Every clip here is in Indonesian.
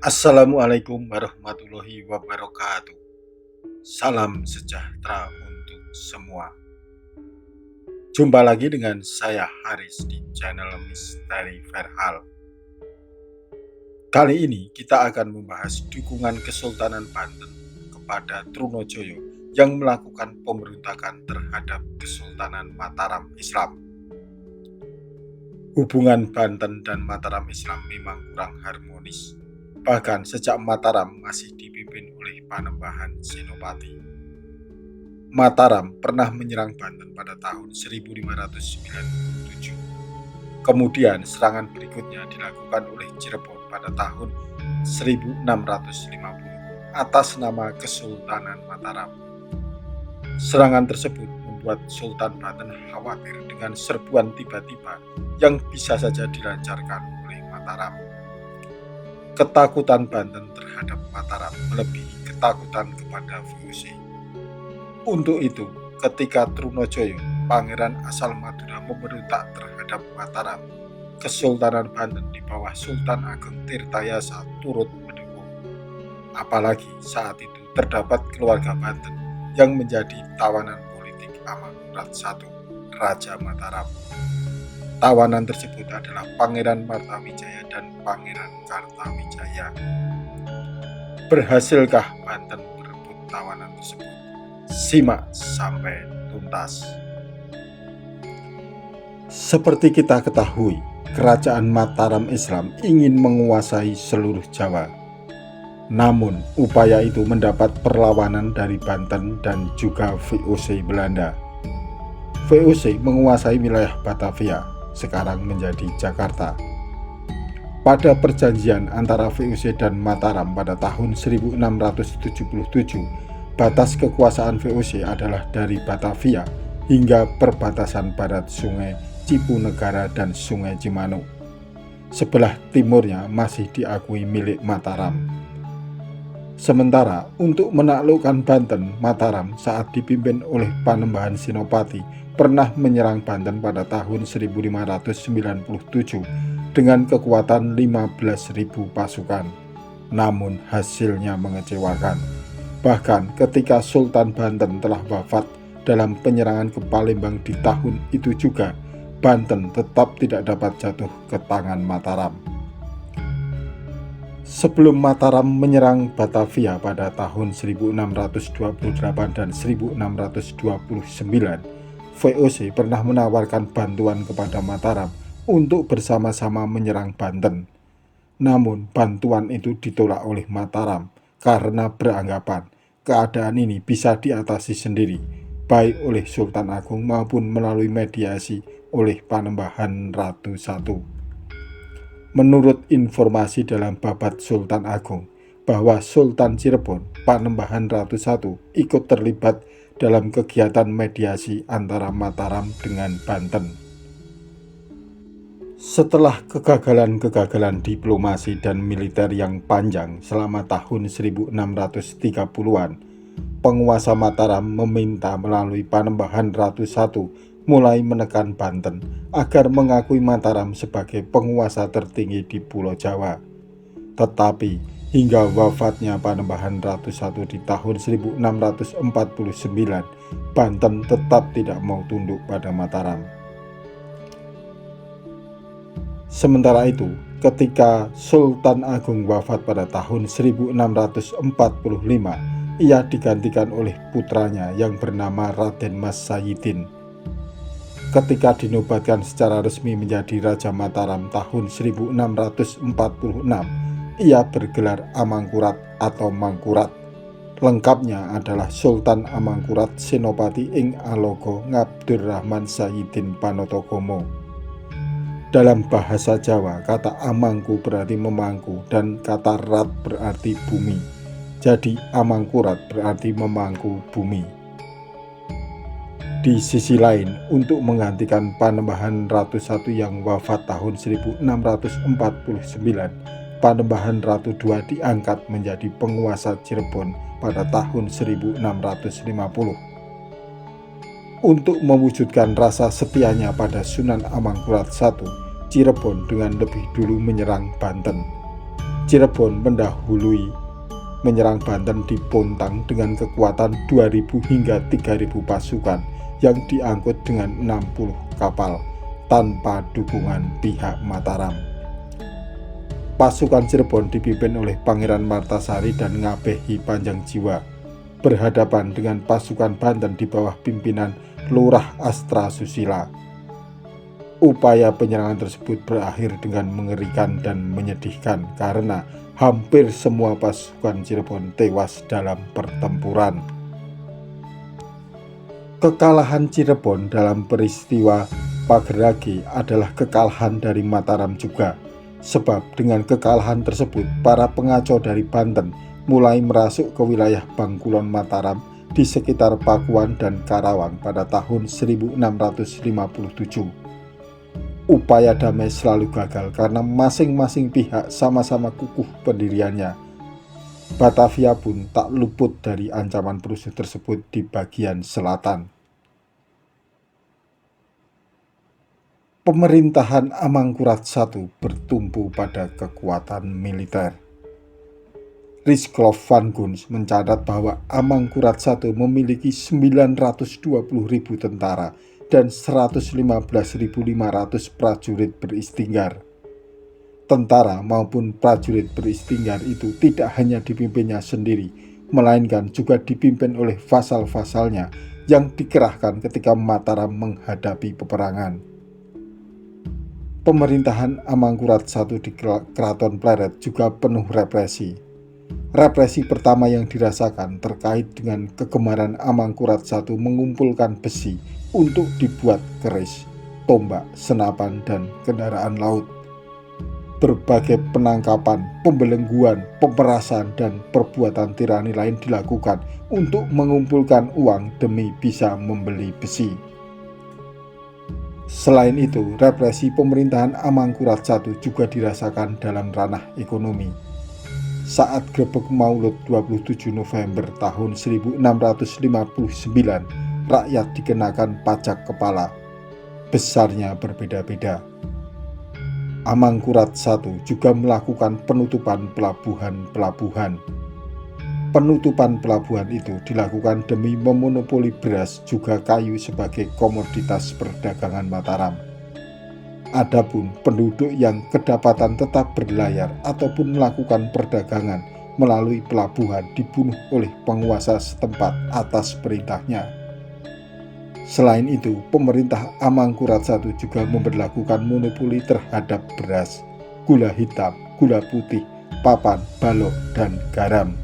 Assalamualaikum warahmatullahi wabarakatuh. Salam sejahtera untuk semua. Jumpa lagi dengan saya Haris di channel Misteri Verhal. Kali ini kita akan membahas dukungan Kesultanan Banten kepada Trunojoyo yang melakukan pemberontakan terhadap Kesultanan Mataram Islam. Hubungan Banten dan Mataram Islam memang kurang harmonis. Bahkan sejak Mataram masih dipimpin oleh Panembahan Senopati. Mataram pernah menyerang Banten pada tahun 1597. Kemudian serangan berikutnya dilakukan oleh Cirebon pada tahun 1650 atas nama Kesultanan Mataram. Serangan tersebut membuat Sultan Banten khawatir dengan serbuan tiba-tiba yang bisa saja dilancarkan oleh Mataram. Ketakutan Banten terhadap Mataram melebihi ketakutan kepada VOC. Untuk itu, ketika Trunojoyo, pangeran asal Madura, memberontak terhadap Mataram, Kesultanan Banten di bawah Sultan Ageng Tirtayasa turut mendukung. Apalagi saat itu terdapat keluarga Banten yang menjadi tawanan politik Amangkurat I, Raja Mataram. Tawanan tersebut adalah Pangeran Martawijaya dan Pangeran Kartawijaya. Berhasilkah Banten berebut tawanan tersebut? Simak sampai tuntas. Seperti kita ketahui, Kerajaan Mataram Islam ingin menguasai seluruh Jawa. Namun, upaya itu mendapat perlawanan dari Banten dan juga VOC Belanda. VOC menguasai wilayah Batavia, sekarang menjadi Jakarta. Pada perjanjian antara VOC dan Mataram pada tahun 1677, batas kekuasaan VOC adalah dari Batavia hingga perbatasan barat Sungai Cipunegara dan Sungai Cimanuk. Sebelah timurnya masih diakui milik Mataram. Sementara untuk menaklukkan Banten, Mataram saat dipimpin oleh Panembahan Senopati pernah menyerang Banten pada tahun 1597 dengan kekuatan 15.000 pasukan. Namun hasilnya mengecewakan. Bahkan ketika Sultan Banten telah wafat dalam penyerangan ke Palembang di tahun itu juga, Banten tetap tidak dapat jatuh ke tangan Mataram. Sebelum Mataram menyerang Batavia pada tahun 1628 dan 1629, VOC pernah menawarkan bantuan kepada Mataram untuk bersama-sama menyerang Banten. Namun bantuan itu ditolak oleh Mataram karena beranggapan keadaan ini bisa diatasi sendiri, baik oleh Sultan Agung maupun melalui mediasi oleh Panembahan Ratu I. Menurut informasi dalam Babat Sultan Agung, bahwa Sultan Cirebon, Panembahan Ratu I, ikut terlibat dalam kegiatan mediasi antara Mataram dengan Banten. Setelah kegagalan-kegagalan diplomasi dan militer yang panjang selama tahun 1630-an, penguasa Mataram meminta melalui Panembahan Ratu I mulai menekan Banten agar mengakui Mataram sebagai penguasa tertinggi di Pulau Jawa. Tetapi hingga wafatnya Panembahan Ratu I di tahun 1649, Banten tetap tidak mau tunduk pada Mataram. Sementara itu, ketika Sultan Agung wafat pada tahun 1645, ia digantikan oleh putranya yang bernama Raden Mas Sayidin. Ketika dinobatkan secara resmi menjadi Raja Mataram tahun 1646, ia bergelar Amangkurat atau Mangkurat. Lengkapnya adalah Sultan Amangkurat Senopati ing Alogo Ngabdurrahman Sayidin Panotogomo. Dalam bahasa Jawa, kata amangku berarti memangku dan kata rat berarti bumi. Jadi Amangkurat berarti memangku bumi. Di sisi lain, untuk menggantikan Panembahan Ratu I yang wafat tahun 1649, Panembahan Ratu II diangkat menjadi penguasa Cirebon pada tahun 1650. Untuk mewujudkan rasa setianya pada Sunan Amangkurat I, Cirebon dengan lebih dulu menyerang Banten. Cirebon mendahului menyerang Banten di Pontang dengan kekuatan 2.000 hingga 3.000 pasukan yang diangkut dengan 60 kapal tanpa dukungan pihak Mataram. Pasukan Cirebon dipimpin oleh Pangeran Martasari dan Ngabehi Panjangjiwa berhadapan dengan pasukan Banten di bawah pimpinan Lurah Astra Susila. Upaya penyerangan tersebut berakhir dengan mengerikan dan menyedihkan karena hampir semua pasukan Cirebon tewas dalam pertempuran. Kekalahan Cirebon dalam peristiwa Pagerage adalah kekalahan dari Mataram juga, sebab dengan kekalahan tersebut para pengacau dari Banten mulai merasuk ke wilayah Bangkulon Mataram di sekitar Pakuan dan Karawang pada tahun 1657. Upaya damai selalu gagal karena masing-masing pihak sama-sama kukuh pendiriannya. Batavia pun tak luput dari ancaman perusuh tersebut di bagian selatan. Pemerintahan Amangkurat I bertumpu pada kekuatan militer. Rijslof van Guns mencatat bahwa Amangkurat I memiliki 920.000 tentara dan 115.500 prajurit beristinggar. Tentara maupun prajurit beristinggar itu tidak hanya dipimpinnya sendiri, melainkan juga dipimpin oleh vasal-vasalnya yang dikerahkan ketika Mataram menghadapi peperangan. Pemerintahan Amangkurat I di Keraton Pleret juga penuh represi. Represi pertama yang dirasakan terkait dengan kegemaran Amangkurat I mengumpulkan besi untuk dibuat keris, tombak, senapan, dan kendaraan laut. Berbagai penangkapan, pembelengguan, pemerasan, dan perbuatan tirani lain dilakukan untuk mengumpulkan uang demi bisa membeli besi. Selain itu, represi pemerintahan Amangkurat I juga dirasakan dalam ranah ekonomi. Saat Grebek Maulud 27 November tahun 1659, rakyat dikenakan pajak kepala. Besarnya berbeda-beda. Amangkurat I juga melakukan penutupan pelabuhan-pelabuhan. Penutupan pelabuhan itu dilakukan demi memonopoli beras juga kayu sebagai komoditas perdagangan Mataram. Adapun penduduk yang kedapatan tetap berlayar ataupun melakukan perdagangan melalui pelabuhan dibunuh oleh penguasa setempat atas perintahnya. Selain itu, pemerintah Amangkurat I juga memberlakukan monopoli terhadap beras, gula hitam, gula putih, papan, balok, dan garam.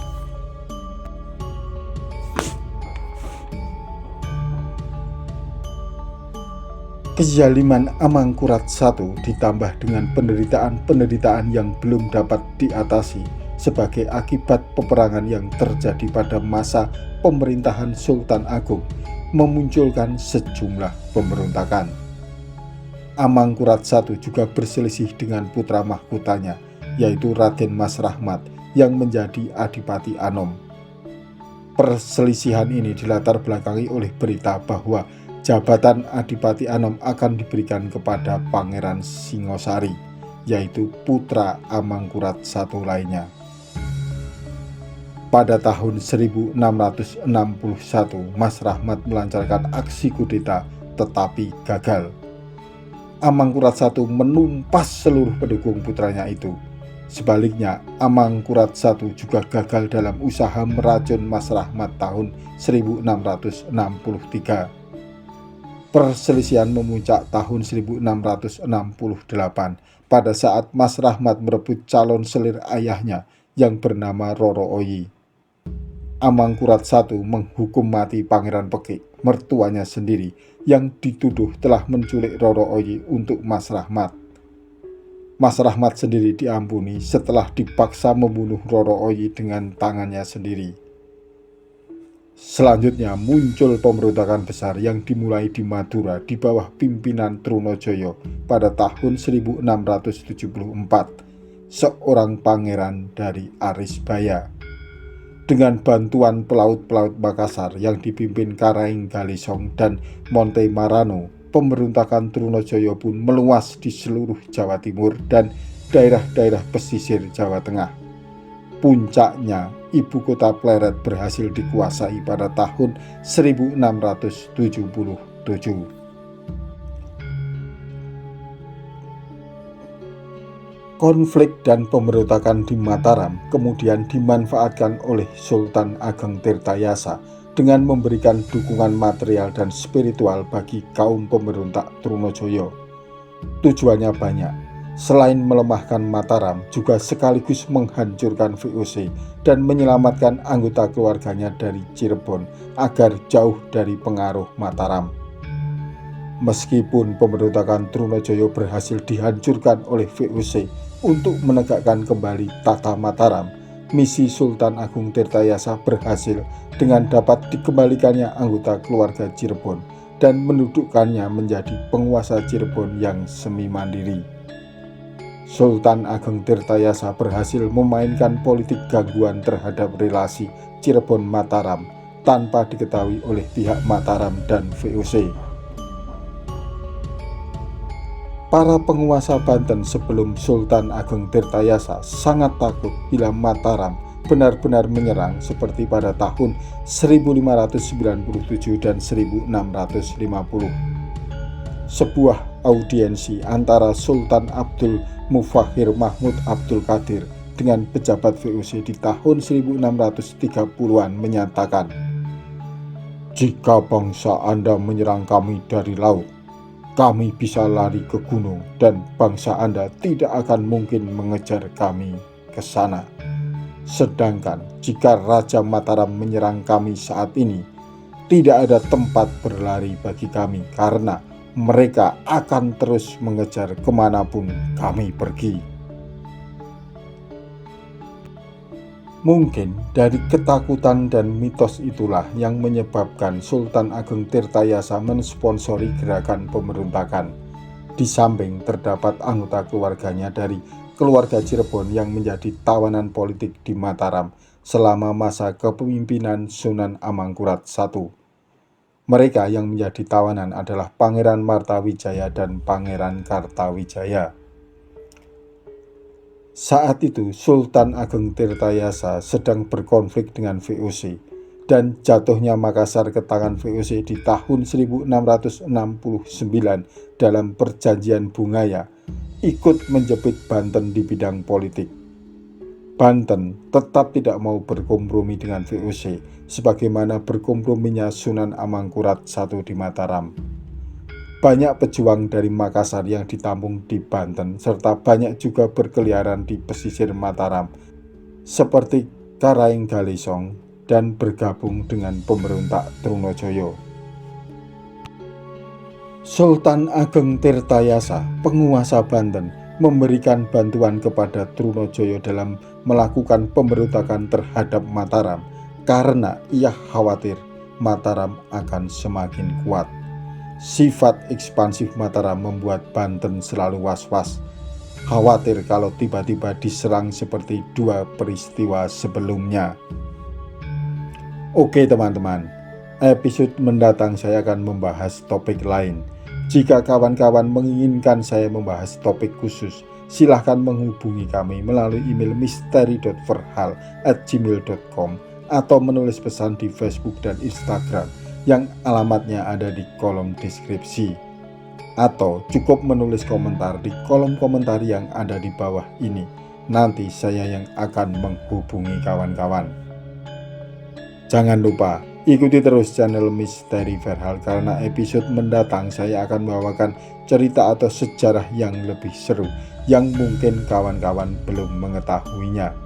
Kezaliman Amangkurat I ditambah dengan penderitaan-penderitaan yang belum dapat diatasi sebagai akibat peperangan yang terjadi pada masa pemerintahan Sultan Agung memunculkan sejumlah pemberontakan. Amangkurat I juga berselisih dengan putra mahkotanya, yaitu Raden Mas Rahmat yang menjadi Adipati Anom. Perselisihan ini dilatar belakangi oleh berita bahwa jabatan Adipati Anom akan diberikan kepada Pangeran Singosari, yaitu putra Amangkurat I lainnya. Pada tahun 1661, Mas Rahmat melancarkan aksi kudeta tetapi gagal. Amangkurat I menumpas seluruh pendukung putranya itu. Sebaliknya, Amangkurat I juga gagal dalam usaha meracun Mas Rahmat tahun 1663. Perselisihan memuncak tahun 1668 pada saat Mas Rahmat merebut calon selir ayahnya yang bernama Roro Oyi. Amangkurat I menghukum mati Pangeran Pekik, mertuanya sendiri, yang dituduh telah menculik Roro Oyi untuk Mas Rahmat. Mas Rahmat sendiri diampuni setelah dipaksa membunuh Roro Oyi dengan tangannya sendiri. Selanjutnya muncul pemberontakan besar yang dimulai di Madura di bawah pimpinan Trunojoyo pada tahun 1674, seorang pangeran dari Arisbaya. Dengan bantuan pelaut-pelaut Makassar yang dipimpin Karaing Galisong dan Monte Marano, pemberontakan Trunojoyo pun meluas di seluruh Jawa Timur dan daerah-daerah pesisir Jawa Tengah. Puncaknya, ibu kota Pleret berhasil dikuasai pada tahun 1677. Konflik dan pemberontakan di Mataram kemudian dimanfaatkan oleh Sultan Ageng Tirtayasa dengan memberikan dukungan material dan spiritual bagi kaum pemberontak Trunojoyo. Tujuannya banyak, selain melemahkan Mataram, juga sekaligus menghancurkan VOC dan menyelamatkan anggota keluarganya dari Cirebon agar jauh dari pengaruh Mataram. Meskipun pemberontakan Trunojoyo berhasil dihancurkan oleh VOC untuk menegakkan kembali tata Mataram, misi Sultan Agung Tirtayasa berhasil dengan dapat dikembalikannya anggota keluarga Cirebon dan mendudukkannya menjadi penguasa Cirebon yang semi mandiri. Sultan Ageng Tirtayasa berhasil memainkan politik gangguan terhadap relasi Cirebon-Mataram tanpa diketahui oleh pihak Mataram dan VOC. Para penguasa Banten sebelum Sultan Ageng Tirtayasa sangat takut bila Mataram benar-benar menyerang seperti pada tahun 1597 dan 1650. Sebuah audiensi antara Sultan Abdul Mufakhir Mahmud Abdul Qadir dengan pejabat VOC di tahun 1630-an menyatakan, "Jika bangsa Anda menyerang kami dari laut, kami bisa lari ke gunung dan bangsa Anda tidak akan mungkin mengejar kami ke sana. Sedangkan jika Raja Mataram menyerang kami saat ini, tidak ada tempat berlari bagi kami karena mereka akan terus mengejar kemanapun kami pergi." Mungkin dari ketakutan dan mitos itulah yang menyebabkan Sultan Ageng Tirtayasa mensponsori gerakan pemberontakan. Di samping terdapat anggota keluarganya dari keluarga Cirebon yang menjadi tawanan politik di Mataram selama masa kepemimpinan Sunan Amangkurat I. Mereka yang menjadi tawanan adalah Pangeran Martawijaya dan Pangeran Kartawijaya. Saat itu Sultan Ageng Tirtayasa sedang berkonflik dengan VOC dan jatuhnya Makassar ke tangan VOC di tahun 1669 dalam perjanjian Bungaya ikut menjepit Banten di bidang politik. Banten tetap tidak mau berkompromi dengan VOC sebagaimana berkomprominya Sunan Amangkurat I di Mataram. Banyak pejuang dari Makassar yang ditampung di Banten serta banyak juga berkeliaran di pesisir Mataram seperti Karaeng Galesong dan bergabung dengan pemberontak Trunojoyo. Sultan Ageng Tirtayasa, penguasa Banten, memberikan bantuan kepada Trunojoyo dalam melakukan pemberontakan terhadap Mataram karena ia khawatir Mataram akan semakin kuat. Sifat ekspansif Mataram membuat Banten selalu was-was, khawatir kalau tiba-tiba diserang seperti dua peristiwa sebelumnya. Oke teman-teman, episode mendatang saya akan membahas topik lain. Jika kawan-kawan menginginkan saya membahas topik khusus, silahkan menghubungi kami melalui email misteri.verhal@gmail.com atau menulis pesan di Facebook dan Instagram yang alamatnya ada di kolom deskripsi, atau cukup menulis komentar di kolom komentar yang ada di bawah ini. Nanti saya yang akan menghubungi kawan-kawan. Jangan lupa ikuti terus channel Misteri Verhal karena episode mendatang saya akan membawakan cerita atau sejarah yang lebih seru yang mungkin kawan-kawan belum mengetahuinya.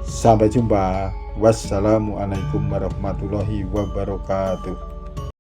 Sampai jumpa. Wassalamualaikum warahmatullahi wabarakatuh.